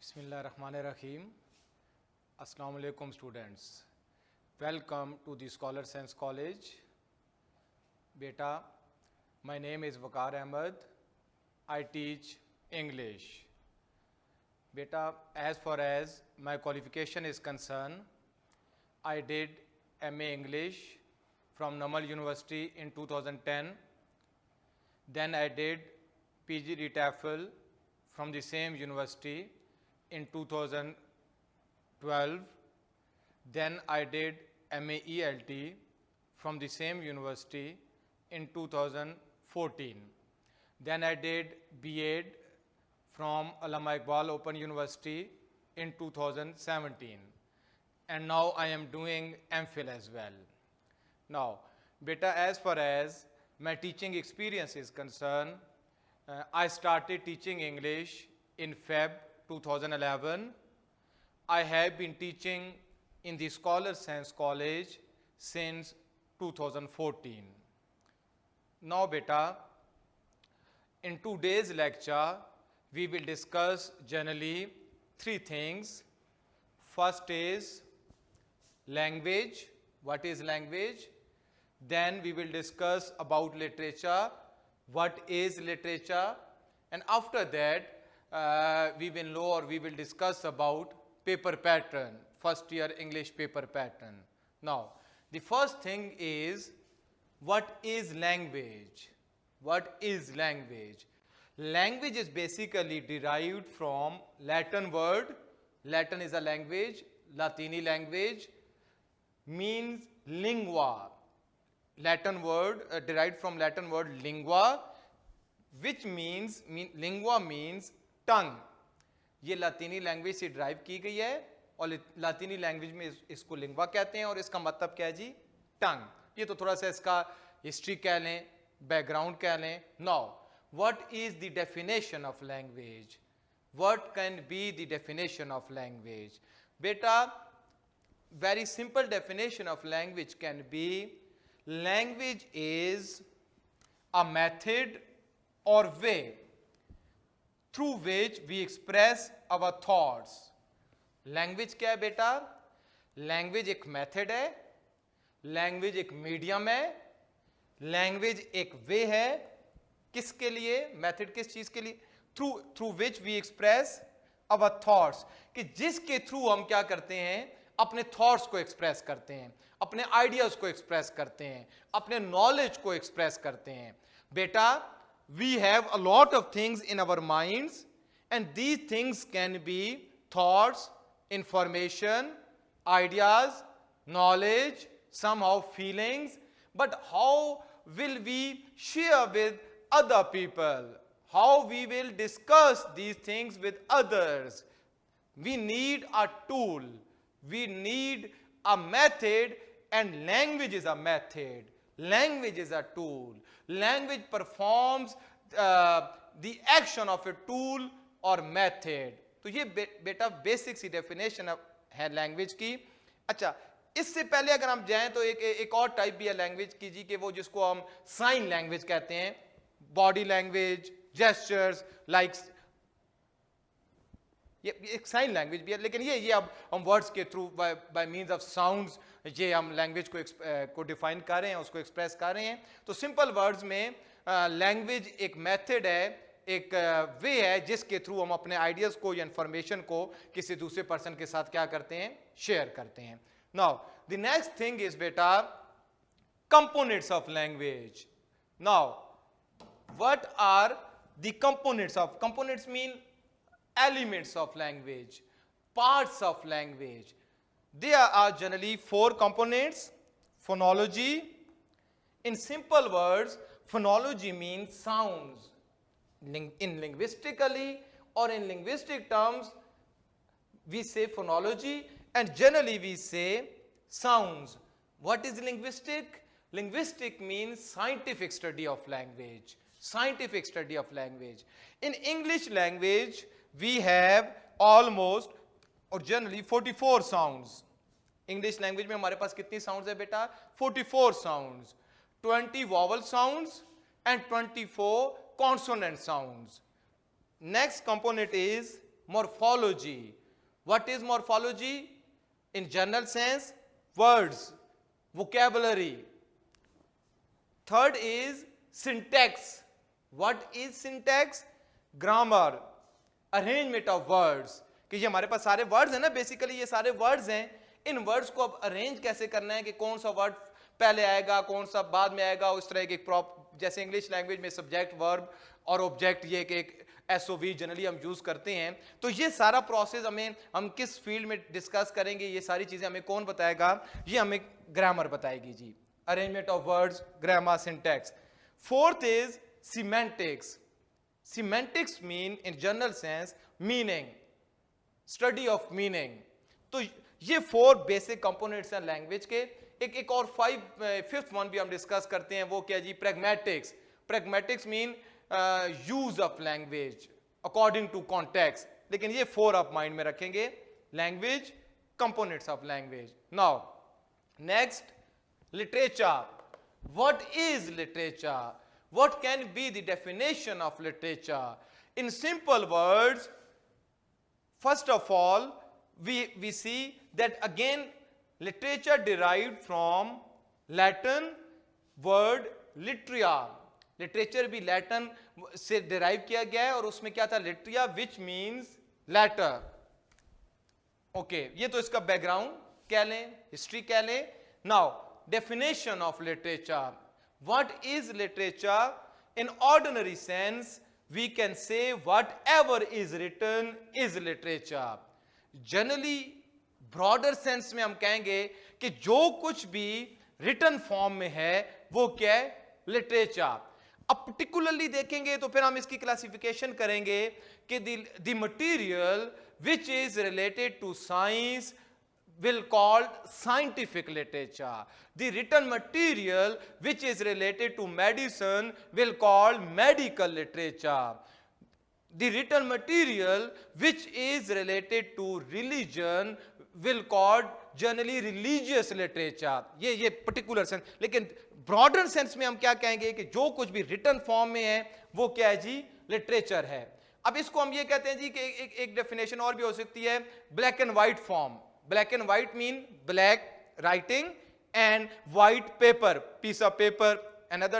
Bismillahirrahmanirrahim. Assalamu alaikum students. Welcome to the Scholar Sense College. Beta, my name is Waqar Ahmed. I teach English. Beta, as far as my qualification is concerned, I did MA English from Namal University in 2010. Then I did PG DTAFL from the same university in 2012. Then I did MA ELT from the same university in 2014. Then I did B.Ed from Allama Iqbal Open University in 2017. And now I am doing MPhil as well. Now, beta, as far as my teaching experience is concerned, I started teaching English in Feb 2011. I have been teaching in the Scholar Sense College since 2014. Now beta, in today's lecture, we will discuss generally three things. First is language. What is language? Then we will discuss about literature. What is literature? And after that, we will discuss about paper pattern, first year English paper pattern. Now, the first thing is, what is language? What is language? Language is basically derived from Latin word. Latin is a language, Latini language, means lingua. Latin word derived from Latin word lingua, which means lingua means tongue. ये लातीनी language से drive की गई है और लातीनी language में इसको lingua कहते हैं और इसका मतलब क्या है जी? टंग. ये तो थोड़ा सा इसका हिस्ट्री कह लें, बैकग्राउंड कह लें. Now, what is the definition of language? What can be the definition of language? बेटा, very simple definition of language can be, language is a method or way through which we express our thoughts. Language क्या है बेटा? Language एक method है, language एक medium है, language एक way है. किसके लिए? Method किस चीज के लिए? Through which we express our thoughts. कि जिसके through हम क्या करते हैं? अपने थॉट्स को एक्सप्रेस करते हैं, अपने आइडियाज को एक्सप्रेस करते हैं, अपने नॉलेज को एक्सप्रेस करते हैं. बेटा, we have a lot of things in our minds and these things can be thoughts, information, ideas, knowledge, somehow feelings. But how will we share with other people? How we will discuss these things with others? We need a tool. We need a method, and language is a method. Language is a tool. Language performs the action of a tool or method. तो ये बेटा basic सी definition है language की. अच्छा, इससे पहले अगर हम जाएं तो एक और टाइप भी है लैंग्वेज की जी, कि वो जिसको हम साइन लैंग्वेज कहते हैं. बॉडी लैंग्वेज, जेस्चर्स, लाइक्स, ये एक साइन लैंग्वेज भी है. लेकिन ये अब हम वर्ड्स के through by means of sounds ये हम लैंग्वेज को डिफाइन कर रहे हैं, उसको एक्सप्रेस कर रहे हैं. तो सिंपल वर्ड्स में लैंग्वेज एक मेथड है, एक वे है जिसके थ्रू हम अपने आइडियाज को या इंफॉर्मेशन को किसी दूसरे पर्सन के साथ क्या करते हैं? शेयर करते हैं. Now the next thing is बेटा components of language. Now what are the components of? Components mean elements of language, parts of language. There are generally four components. Phonology. In simple words, phonology means sounds. In linguistically or in linguistic terms, we say phonology, and generally we say sounds. What is linguistic? Linguistic means scientific study of language. Scientific study of language. In English language, we have almost or generally 44 sounds. English language में हमारे पास कितनी sounds है बेटा? 44 sounds, 20 vowel sounds and 24 consonant sounds. Next component is morphology. What is morphology? In general sense, words, vocabulary. Third is syntax. What is syntax? Grammar, arrangement of words. कि ये हमारे पास सारे words हैं ना, बेसिकली ये सारे वर्ड्स हैं, इन words को अब अरेंज कैसे करना है कि कौन सा वर्ड पहले आएगा, कौन सा बाद में आएगा, उस तरह के जैसे इंग्लिश लैंग्वेज में सब्जेक्ट, वर्ब और ऑब्जेक्ट, ये एक एसओवी जनरली हम यूज करते हैं। तो ये सारा प्रोसेस हम किस फील्ड में डिस्कस करेंगे, ये सारी चीजें हमें कौन बताएगा? ये हमें ग्रामर बताएगी जी। Arrangement of words, grammar, syntax. Fourth is semantics. Semantics mean in general sense meaning, study of meaning. तो ये 4 बेसिक कंपोनेंट्स हैं लैंग्वेज के। एक और 5th वन भी हम डिस्कस करते हैं, वो क्या जी? Pragmatics. Pragmatics mean use of language according to context. लेकिन ये 4 आप माइंड में रखेंगे, language, components of language. Now next, literature. What is literature? What can be the definition of literature? In simple words, first of all, we see that again literature derived from Latin word litera. Literature भी Latin से derive किया गया है और उसमें क्या था? litera, which means letter. Okay, ये तो इसका background कह लें, history कह लें. Now, definition of literature. What is literature? In ordinary sense, we can say whatever is written is literature. Generally, broader sense में हम कहेंगे कि जो कुछ भी written form में है वो क्या है? Literature. अब particularly देखेंगे तो फिर हम इसकी classification करेंगे कि the material which is related to science will called scientific literature. The written material which is related to medicine will called medical literature. The written material which is related to religion will called generally religious literature. ये particular sense. लेकिन broader sense में हम क्या कहेंगे कि जो कुछ भी written form में है वो क्या है जी? literature है. अब इसको हम ये कहते हैं जी कि एक definition और भी हो सकती है, black and white form. Black and white mean black writing and white paper, piece of paper. Another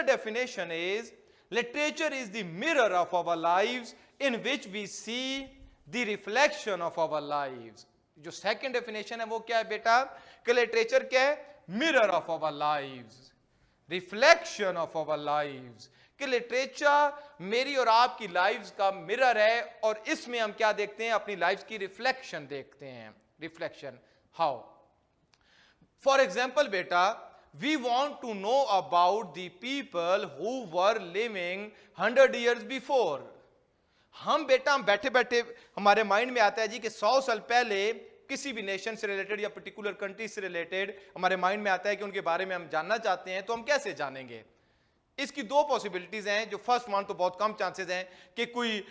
definition is literature is the mirror of our lives in which we see the reflection of our lives. जो second definition है वो क्या है बेटा? कि literature क्या है? Mirror of our lives, reflection of our lives. कि लिटरेचर मेरी और आपकी लाइफ्स का मिरर है और इसमें हम क्या देखते हैं? अपनी लाइफ्स की रिफ्लेक्शन देखते हैं. Reflection how? फॉर एग्जाम्पल बेटा, we want to know about the people who were living 100 years before. हम बैठे बैठे हमारे माइंड में आता है जी कि 100 साल पहले किसी भी नेशन से रिलेटेड या पर्टिकुलर कंट्री से रिलेटेड हमारे माइंड में आता है कि उनके बारे में हम जानना चाहते हैं. तो हम कैसे जानेंगे? इसकी 2 पॉसिबिलिटीज हैं. जो फर्स्ट वन तो बहुत कम चांसेस हैं कि कोई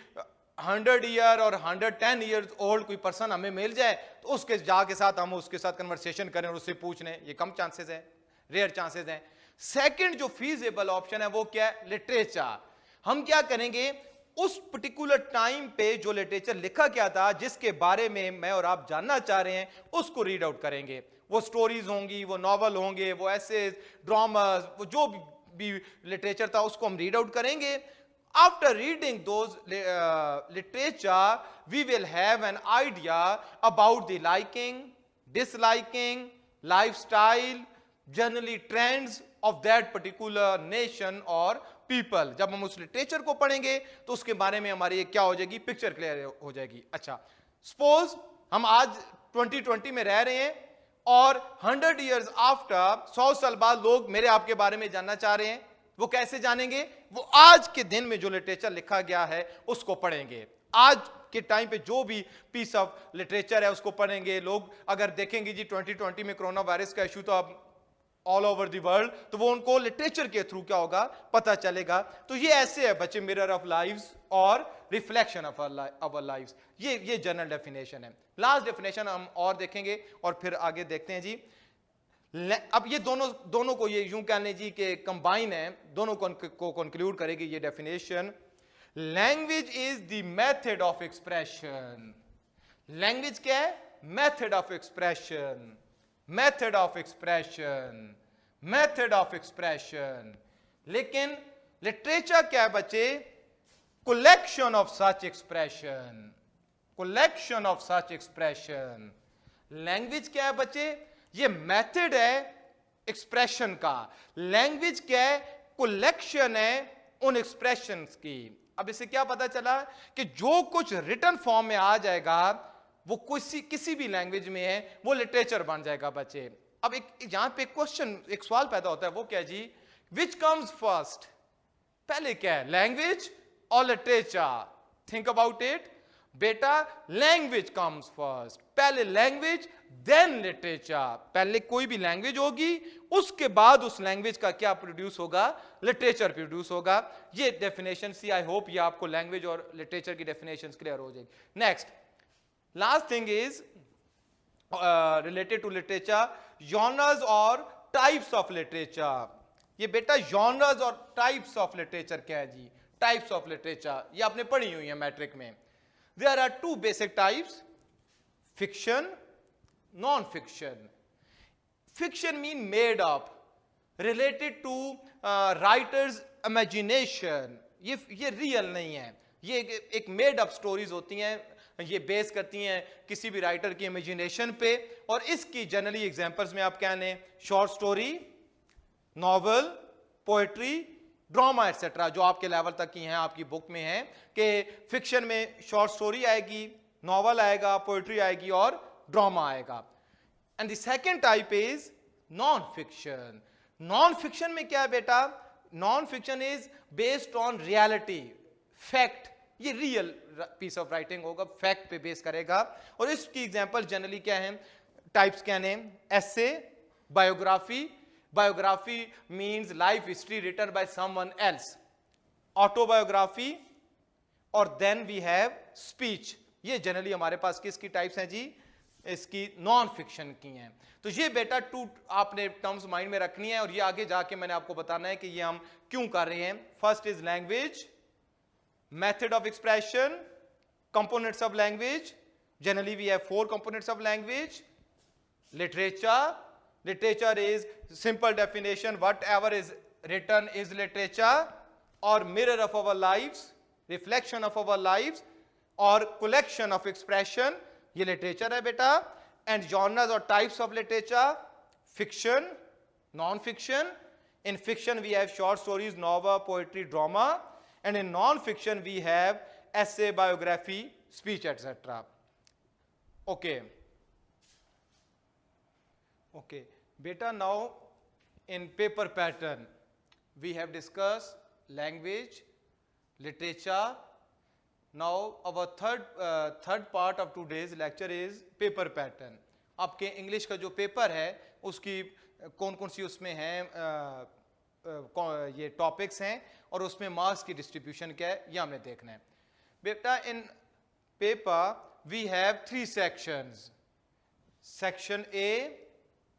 100 year और 110 years ओल्ड कोई पर्सन हमें मिल जाए तो उसके जाके साथ हम उसके साथ कन्वर्सेशन करें और उससे पूछ लें. ये कम चांसेस हैं, रेयर चांसेस हैं. सेकंड जो फीजिबल ऑप्शन है वो क्या है? लिटरेचर. हम क्या करेंगे? उस पर्टिकुलर टाइम पे जो लिटरेचर लिखा गया था, जिसके बारे में मैं और आप जानना चाह रहे हैं, उसको रीड आउट करेंगे. वो स्टोरीज होंगी, वो नॉवल होंगे, वो एसेज, ड्रामास, वो जो भी लिटरेचर था उसको हम रीड आउट करेंगे. After reading those literature we will have an idea about the liking, disliking, lifestyle, generally trends of that particular nation और पीपल. जब हम उस लिटरेचर को पढ़ेंगे तो उसके बारे में हमारी क्या हो जाएगी? पिक्चर क्लियर हो जाएगी. अच्छा, सपोज हम आज 2020 में रह रहे हैं और 100 years आफ्टर, 100 साल बाद लोग मेरे आपके बारे में जानना चाह रहे हैं. वो कैसे जानेंगे? वो आज के दिन में जो लिटरेचर लिखा गया है उसको पढ़ेंगे. आज के टाइम पे जो भी पीस ऑफ लिटरेचर है उसको पढ़ेंगे. लोग अगर देखेंगे जी 2020 में कोरोना वायरस का इश्यू तो अब ऑल ओवर द वर्ल्ड, तो वो उनको लिटरेचर के थ्रू क्या होगा? पता चलेगा. तो ये ऐसे है बच्चे, मिरर ऑफ लाइव्स और रिफ्लेक्शन ऑफ आवर लाइव्स. ये जनरल डेफिनेशन है. लास्ट डेफिनेशन हम और देखेंगे और फिर आगे देखते हैं जी. अब ये दोनों को ये यूं कह लें जी कि कंबाइन है, दोनों को कंक्लूड करेगी ये definition. Language is the method of expression. Language क्या है? Method of expression, method of expression, method of expression. लेकिन लिटरेचर क्या है बच्चे? Collection of such expression, collection of such expression. Language क्या है बच्चे? ये मेथड है एक्सप्रेशन का। लैंग्वेज क्या है? कलेक्शन है उन एक्सप्रेशंस की। अब इससे क्या पता चला कि जो कुछ रिटन फॉर्म में आ जाएगा वो किसी भी लैंग्वेज में है, वो लिटरेचर बन जाएगा बच्चे। अब एक यहां पे क्वेश्चन, एक सवाल पैदा होता है, वो क्या जी? Which comes first? पहले क्या है, लैंग्वेज और लिटरेचर? थिंक अबाउट इट बेटा, लैंग्वेज कम्स फर्स्ट। पहले लैंग्वेज देन लिटरेचर। पहले कोई भी लैंग्वेज होगी, उसके बाद उस लैंग्वेज का क्या प्रोड्यूस होगा? लिटरेचर प्रोड्यूस होगा। ये डेफिनेशन सी, आई होप ये आपको लैंग्वेज और लिटरेचर की डेफिनेशंस क्लियर हो जाएगी। Next, last thing is related to literature, genres और टाइप्स ऑफ लिटरेचर। ये बेटा जॉनर्स और टाइप्स ऑफ लिटरेचर क्या है जी? टाइप्स ऑफ लिटरेचर ये आपने पढ़ी हुई है मैट्रिक में। There are two basic types, fiction, non fiction. Fiction mean made up, related to writers imagination. ये रियल नहीं है, ये एक मेड अप स्टोरीज होती हैं, ये बेस करती हैं किसी भी राइटर की इमेजिनेशन पे। और इसकी जनरली एग्जांपल्स में आप क्या लें? Short story, novel, poetry, drama etcetera, जो आपके लेवल तक की हैं, आपकी बुक में है कि फिक्शन में शॉर्ट स्टोरी आएगी, नॉवल आएगा, पोएट्री आएगी और ड्रामा आएगा। And the second type is non fiction. Non fiction में क्या है बेटा? Non fiction is based on reality, fact. ये रियल पीस ऑफ राइटिंग होगा, फैक्ट पे बेस करेगा। और इसकी एग्जांपल जनरली क्या है, टाइप्स क्या है? Essay, biography. Biography means life history written by someone else, autobiography, और देन वी हैव स्पीच। ये जनरली हमारे पास किसकी टाइप्स हैं जी? इसकी नॉन फिक्शन की हैं। तो ये बेटा टू आपने टर्म्स माइंड में रखनी है, और ये आगे जाके मैंने आपको बताना है कि ये हम क्यों कर रहे हैं। First is language, method of expression, components of language. Generally we have 4 components of language. Literature. Literature is simple definition, whatever is written is literature, or mirror of our lives, reflection of our lives, or collection of expression. ये literature है बेटा. And genres or types of literature, fiction, non-fiction. In fiction we have short stories, novel, poetry, drama. And in non-fiction we have essay, biography, speech, etc. Okay. Okay. Beta, now in paper pattern we have discussed language, literature. Now our third part of today's lecture is paper pattern. आपके English का जो paper है उसकी कौन कौन सी उसमें हैं ये टॉपिक्स हैं, और उसमें मार्क्स की डिस्ट्रीब्यूशन क्या है ये हमने देखना है बेटा। In paper we have 3 sections. Section A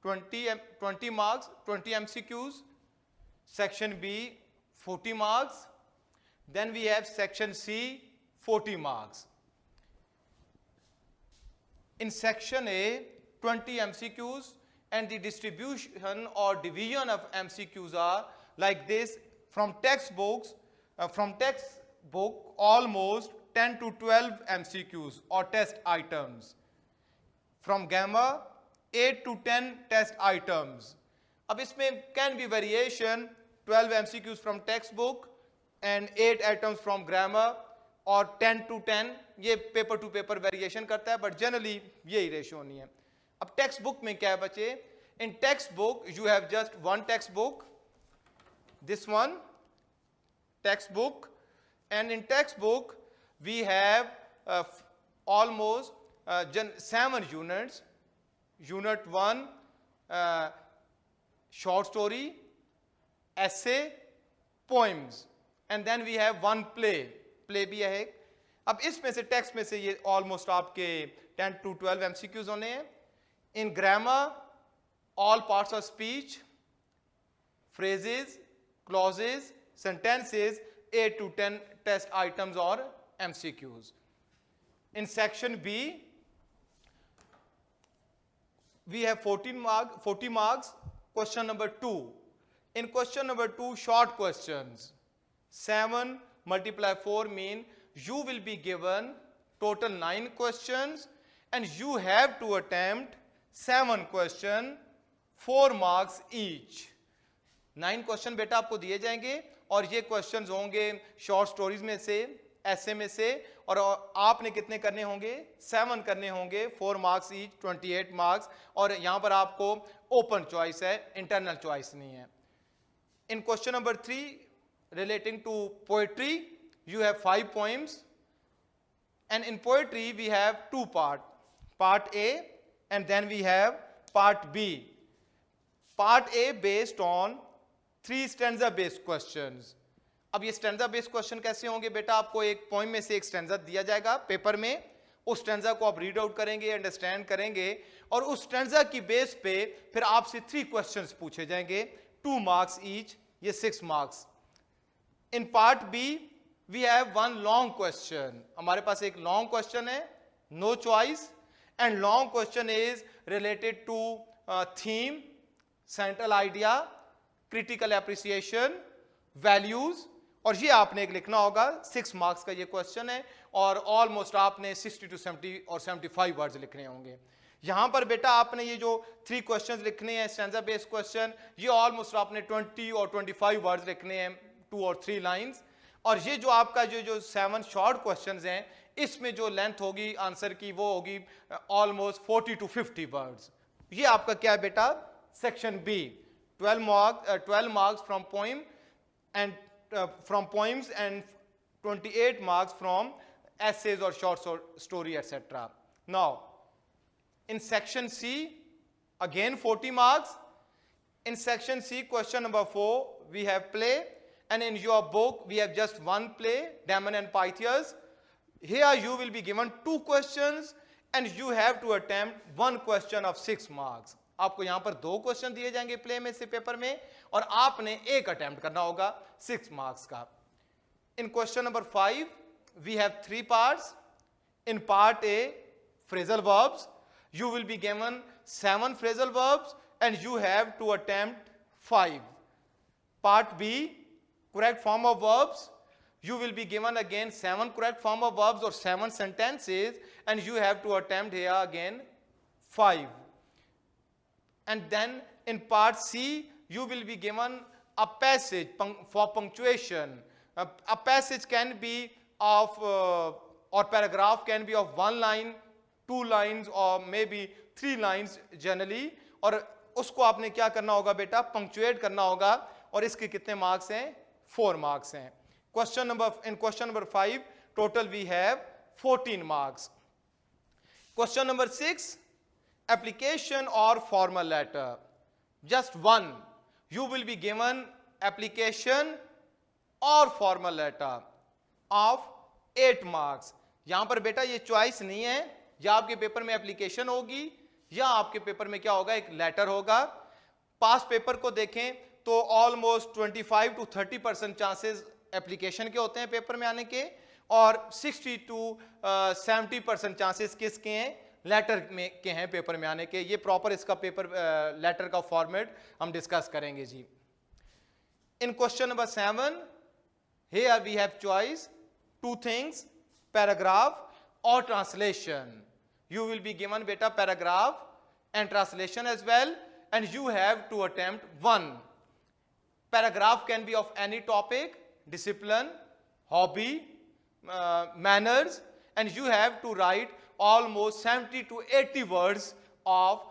20 marks, 20 MCQs. Section B 40 marks. Then we have section C 40 marks. In section A 20 MCQs, and the distribution or division of MCQs are like this. From textbooks, almost 10 to 12 MCQs or test items. From grammar 8 to 10 test items. अब इसमें can be variation, 12 MCQs from textbook and 8 items from grammar, और 10 to 10 ये paper two paper variation करता है, but generally यही ratio नहीं है। अब टेक्स्ट बुक में क्या है बच्चे? In text book you have just one text book, this one text book, and in text book we have almost 7 units. Unit 1 short story, essay, poems, and then we have one play. Play भी है। अब इसमें से text में से ये almost आपके 10 to 12 MCQs होने हैं। इन grammar all parts of speech, phrases, clauses, sentences, 8 to 10 test items or MCQs. In section B, we have 40 marks, question number 2. In question number 2, short questions. 7 multiply 4 mean you will be given total 9 questions and you have to attempt 7 question, 4 marks each. 9 question बेटा आपको दिए जाएंगे और ये questions होंगे short stories में से, ऐसे में से, और आपने कितने करने होंगे? 7 करने होंगे, 4 मार्क्स ईच, 28 मार्क्स, और यहां पर आपको ओपन चॉइस है, इंटरनल चॉइस नहीं है. In question number 3 relating to poetry, you have 5 poems, and in poetry we have 2 parts, part A and then we have part B. Part A based on 3 stanza based questions. अब ये stanza based question कैसे होंगे बेटा? आपको एक poem में से एक स्टैंजा दिया जाएगा पेपर में, उस स्टैंजा को आप रीड आउट करेंगे, अंडरस्टैंड करेंगे, और उस स्टैंजा की बेस पे फिर आपसे 3 क्वेश्चंस पूछे जाएंगे, 2 मार्क्स ईच, ये 6 marks. In part B we have 1 long question. हमारे पास एक लॉन्ग क्वेश्चन है, no choice, and long question is related to theme, central idea, critical appreciation, values, और ये आपने एक लिखना होगा. 6 मार्क्स का ये क्वेश्चन है और ऑलमोस्ट आपने 60 to 70 और 75 वर्ड्स लिखने होंगे. यहां पर बेटा आपने ये जो 3 क्वेश्चंस लिखने हैं स्टैंजा बेस्ड क्वेश्चन, ये ऑलमोस्ट आपने 20 और 25 वर्ड्स लिखने हैं, 2 और 3 लाइंस. और ये जो आपका जो 7 शॉर्ट क्वेश्चंस हैं, इसमें जो लेंथ होगी आंसर की वो होगी ऑलमोस्ट 40 to 50 वर्ड्स. ये आपका क्या है बेटा? Section B, 12 marks from poem and from poems and 28 marks from essays or short story, etc. Now in section C again 40 marks. In section C question number 4 we have play, and in your book we have just 1 play, Damon and Pythias. Here you will be given 2 questions and you have to attempt 1 question of 6 marks. आपको यहां पर 2 question दिए जाएंगे play में से paper में, और आपने एक अटेम्प्ट करना होगा 6 मार्क्स का. In question number 5 we have 3 parts. In part A phrasal verbs, you will be given 7 phrasal verbs and you have to attempt 5. Part B correct form of verbs, you will be given again 7 correct form of verbs or 7 sentences and you have to attempt here again 5. And then in part C you will be given a passage for punctuation. A passage can be of or paragraph can be of 1 line, 2 lines or maybe 3 lines generally, और उसको आपने क्या करना होगा बेटा? Punctuate करना होगा, और इसके कितने मार्क्स हैं? 4 मार्क्स हैं. In question number 5 total we have 14 marks. Question number 6, application or formal letter, just 1. You will be given application or formal letter of 8 marks. यहां पर बेटा ये चॉइस नहीं है, या आपके पेपर में एप्लीकेशन होगी या आपके पेपर में क्या होगा? एक लेटर होगा. पास पेपर को देखें तो ऑलमोस्ट 25 to 30% चांसेस एप्लीकेशन के होते हैं पेपर में आने के, और 60 to 70% चांसेस किसके हैं? लेटर में के हैं पेपर में आने के. ये प्रॉपर इसका पेपर लेटर का फॉर्मेट हम डिस्कस करेंगे जी. इन question number 7 here we have choice 2 things, paragraph or translation. You will be given beta paragraph and translation as well, and you have to attempt 1. Paragraph can be of any topic, discipline, hobby, manners, and you have to write almost 70 to 80 words of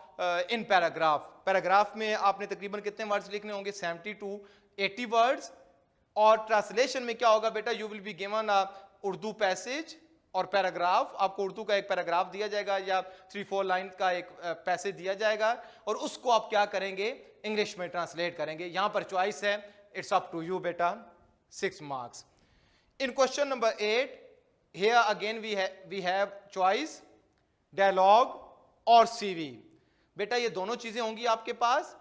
in paragraph. Paragraph में आपने तकरीबन कितने words लिखने होंगे? 70 to 80 words. और translation में क्या होगा बेटा? You will be given Urdu passage और पैराग्राफ. आपको उर्दू का एक पैराग्राफ दिया जाएगा या 3-4 लाइन का एक पैसेज दिया जाएगा, और उसको आप क्या करेंगे? इंग्लिश में ट्रांसलेट करेंगे. यहां पर चॉइस है, इट्स अप टू यू बेटा. 6 marks. In question number 8 here again we have choice, dialogue और CV. बेटा ये दोनों चीजें होंगी आपके पास.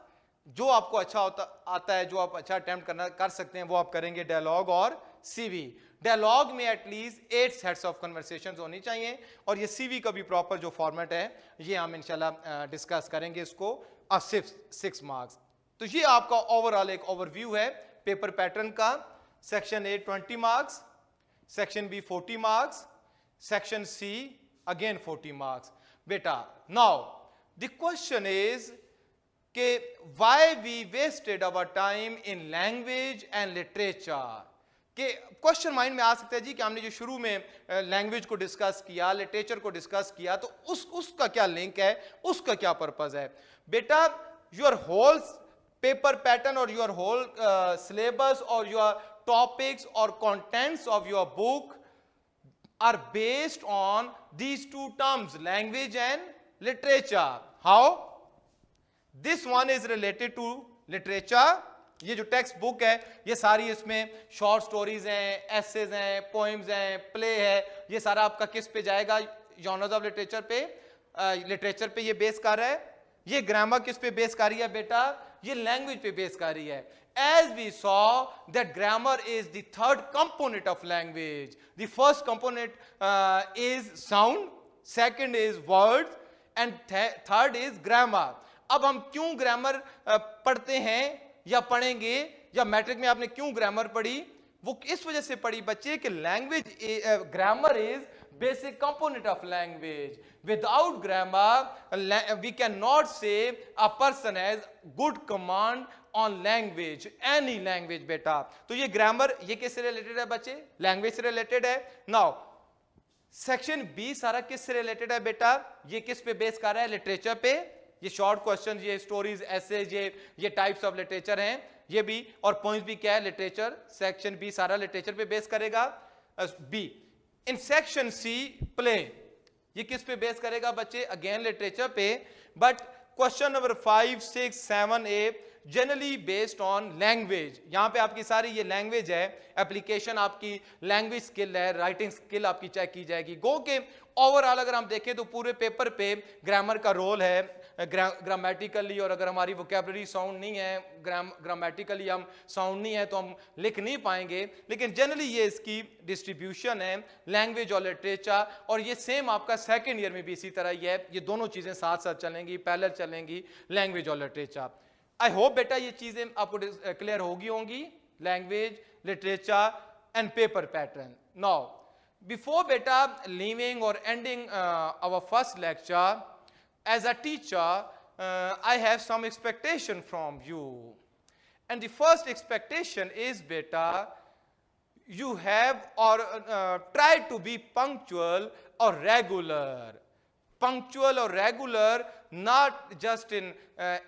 जो आपको अच्छा आता है, जो आप अच्छा अटेम्प्ट कर सकते हैं, वो आप करेंगे, डायलॉग और CV। डायलॉग में एटलीस्ट 8 सेट्स ऑफ कन्वर्सेशंस होनी चाहिए और ये CV का भी प्रॉपर जो फॉर्मेट है ये हम इंशाल्लाह डिस्कस करेंगे इसको। 6 मार्क्स। तो ये आपका ओवरऑल एक ओवरव्यू है पेपर पैटर्न का। Section A 20 marks, section B 40 marks, section C again 40 marks. बेटा नाउ द क्वेश्चन इज कि why we wasted our time in language and literature. कि क्वेश्चन माइंड में आ सकता है जी कि हमने जो शुरू में लैंग्वेज को डिस्कस किया, लिटरेचर को डिस्कस किया, तो उसका क्या लिंक है, उसका क्या पर्पस है। बेटा योर होल पेपर पैटर्न और योर होल सिलेबस और योर टॉपिक्स और contents of your book are based on these two terms, language and literature. How? This one is related to literature. ये जो टेक्स्ट बुक है ये सारी इसमें short stories हैं, एसेज हैं, पोएम्स हैं, प्ले है, ये सारा आपका किस पे जाएगा, जॉनर्स ऑफ लिटरेचर पे, लिटरेचर पे ये बेस कर रहा है। ये ग्रामर किस पे बेस कर रही है बेटा, ये लैंग्वेज पे बेस कर रही है। As we saw that grammar is the third component of language. The first component is sound, second is words and third is grammar. अब हम क्यों ग्रामर पढ़ते हैं या पढ़ेंगे, या मैट्रिक में आपने क्यों ग्रामर पढ़ी, वो इस वजह से पढ़ी बच्चे कि language grammar is basic component of language. Without grammar, we cannot say a person has good command on language, any language बेटा। तो ये ग्रामर ये किससे रिलेटेड है बच्चे, लैंग्वेज से रिलेटेड है। नाउ सेक्शन बी सारा किससे रिलेटेड है बेटा, ये किस पे बेस कर रहा है, लिटरेचर पे। ये शॉर्ट क्वेश्चन, ये स्टोरीज, एसेज, ये टाइप्स ऑफ लिटरेचर हैं ये भी, और पॉइंट्स भी क्या है, लिटरेचर। सेक्शन बी सारा लिटरेचर पे बेस करेगा। Be in section C play, ये किस पे बेस करेगा बच्चे, अगेन लिटरेचर पे। But question number 5, 6, 7, 8 generally based on language. यहां पे आपकी सारी ये लैंग्वेज है, एप्लीकेशन आपकी लैंग्वेज स्किल है, राइटिंग स्किल आपकी चेक की जाएगी। गो के ओवरऑल अगर हम देखें तो पूरे पेपर पे ग्रामर का रोल है, ग्रामेटिकली, और अगर हमारी वोकैबुलरी साउंड नहीं है, ग्रामेटिकली हम साउंड नहीं है तो हम लिख नहीं पाएंगे। लेकिन जनरली ये इसकी डिस्ट्रीब्यूशन है, लैंग्वेज और लिटरेचर। और ये सेम आपका सेकेंड ईयर में भी इसी तरह ही है, ये दोनों चीजें साथ साथ चलेंगी, पैरेलल चलेंगी, लैंग्वेज और लिटरेचर। आई होप बेटा ये चीजें आपको क्लियर होंगी, language, literature and paper pattern. Now before बेटा लीविंग और ending our first lecture, as a teacher, I have some expectation from you. And the first expectation is, beta, you have or try to be punctual or regular. Punctual or regular, not just in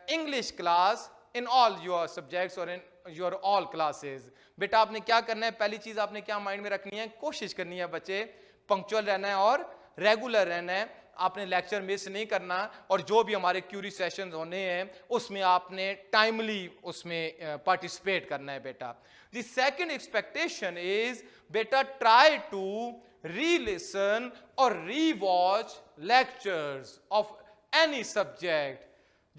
English class, in all your subjects or in your all classes. बेटा आपने क्या करना है, पहली चीज आपने क्या mind में रखनी है, कोशिश करनी है बच्चे पंक्चुअल रहना है और रेगुलर रहना है। आपने लेक्चर मिस नहीं करना, और जो भी हमारे क्यूरी सेशंस होने हैं उसमें आपने टाइमली उसमें पार्टिसिपेट करना है बेटा। द सेकंड एक्सपेक्टेशन इज, बेटा ट्राई टू री-लिसन और री-वॉच लेक्चर्स ऑफ एनी सब्जेक्ट।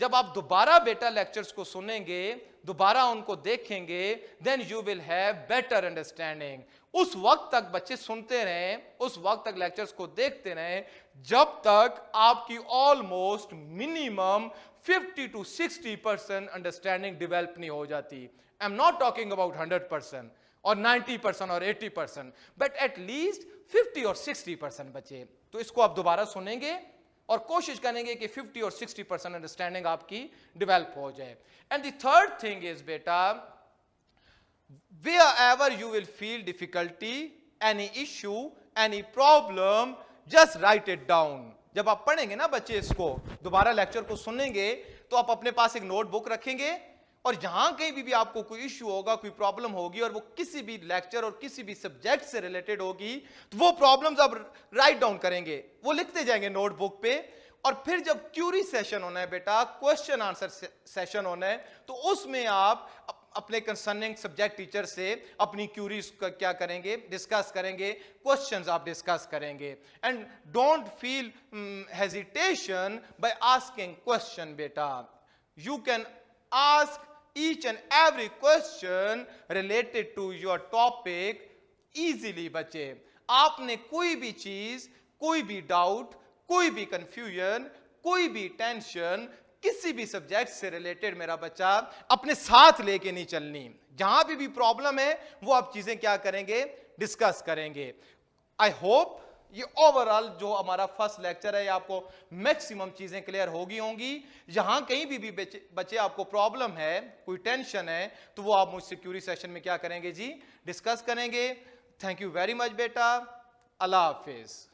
जब आप दोबारा बेटा लेक्चर्स को सुनेंगे, दोबारा उनको देखेंगे, then you will have better understanding. उस वक्त तक बच्चे सुनते रहें, उस वक्त तक लेक्चर्स को देखते रहें जब तक आपकी almost minimum 50 to 60% understanding develop नहीं हो जाती। I am not talking about 100% और 90% और 80%, बट एटलीस्ट 50 और 60% बच्चे। तो इसको आप दोबारा सुनेंगे और कोशिश करेंगे कि 50 और 60% अंडरस्टैंडिंग आपकी डेवलप हो जाए। And the third thing is बेटा, wherever you will feel difficulty, any issue, any problem, just write it down. जब आप पढ़ेंगे ना बच्चे इसको, दोबारा लेक्चर को सुनेंगे, तो आप अपने पास एक नोटबुक रखेंगे, और जहां कहीं भी आपको कोई इश्यू होगा, कोई प्रॉब्लम होगी, और वो किसी भी लेक्चर और किसी भी सब्जेक्ट से रिलेटेड होगी, तो वो प्रॉब्लम्स आप राइट डाउन करेंगे, वो लिखते जाएंगे नोटबुक पे। और फिर जब क्यूरी सेशन होना है बेटा, क्वेश्चन आंसर सेशन होना है, तो उसमें आप अपने कंसर्निंग सब्जेक्ट टीचर से अपनी क्यूरीज का क्या करेंगे, डिस्कस करेंगे, क्वेश्चंस आप डिस्कस करेंगे। And don't feel hesitation by asking question बेटा। You can ask each and every question related to your topic easily बच्चे आपने कोई भी चीज, कोई भी डाउट, कोई भी कंफ्यूजन, कोई भी टेंशन किसी भी सब्जेक्ट से रिलेटेड मेरा बच्चा अपने साथ लेके नहीं चलनी। जहां भी प्रॉब्लम है वो आप चीजें क्या करेंगे, डिस्कस करेंगे। आई होप ये ओवरऑल जो हमारा फर्स्ट लेक्चर है, आपको मैक्सिमम चीजें क्लियर होंगी। यहां कहीं भी बच्चे आपको प्रॉब्लम है, कोई टेंशन है, तो वो आप मुझसे क्यूरी सेशन में क्या करेंगे जी, डिस्कस करेंगे। थैंक यू वेरी मच बेटा, अल्लाह हाफिज।